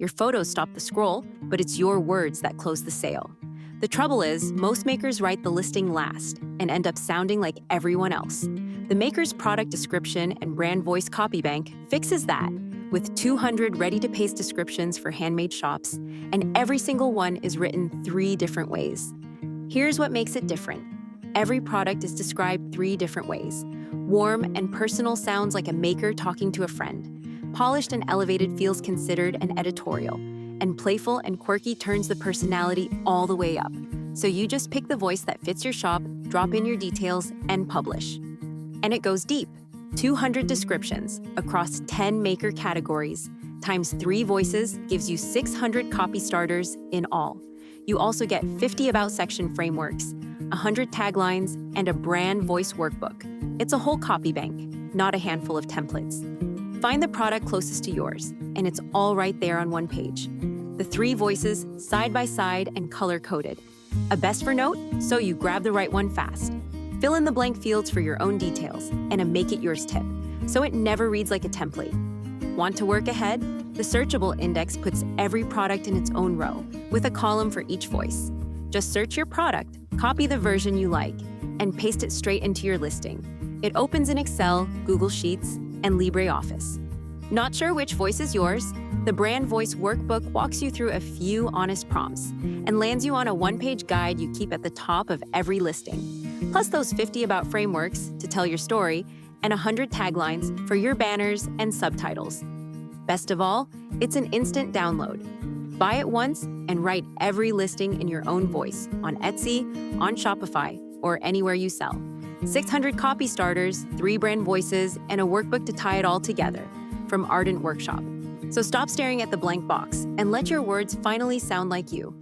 Your photos stop the scroll, but it's your words that close the sale. The trouble is, most makers write the listing last and end up sounding like everyone else. The maker's product description and brand voice copy bank fixes that with 200 ready-to-paste descriptions for handmade shops, and every single one is written 3 different ways. Here's what makes it different. Every product is described 3 different ways. Warm and personal sounds like a maker talking to a friend. Polished and elevated feels considered and editorial. And playful and quirky turns the personality all the way up. So you just pick the voice that fits your shop, drop in your details, and publish. And it goes deep. 200 descriptions across 10 maker categories times 3 voices gives you 600 copy starters in all. You also get 50 about section frameworks, 100 taglines, and a brand voice workbook. It's a whole copy bank, not a handful of templates. Find the product closest to yours, and it's all right there on one page. The 3 voices, side by side and color-coded. A best for note, so you grab the right one fast. Fill in the blank fields for your own details, and a make it yours tip, so it never reads like a template. Want to work ahead? The searchable index puts every product in its own row, with a column for each voice. Just search your product, copy the version you like, and paste it straight into your listing. It opens in Excel, Google Sheets, and LibreOffice. Not sure which voice is yours? The Brand Voice Workbook walks you through a few honest prompts and lands you on a one-page guide you keep at the top of every listing. Plus those 50 about frameworks to tell your story and 100 taglines for your banners and subtitles. Best of all, it's an instant download. Buy it once and write every listing in your own voice on Etsy, on Shopify, or anywhere you sell. 600 copy starters, 3 brand voices, and a workbook to tie it all together from Ardent Workshop. So stop staring at the blank box and let your words finally sound like you.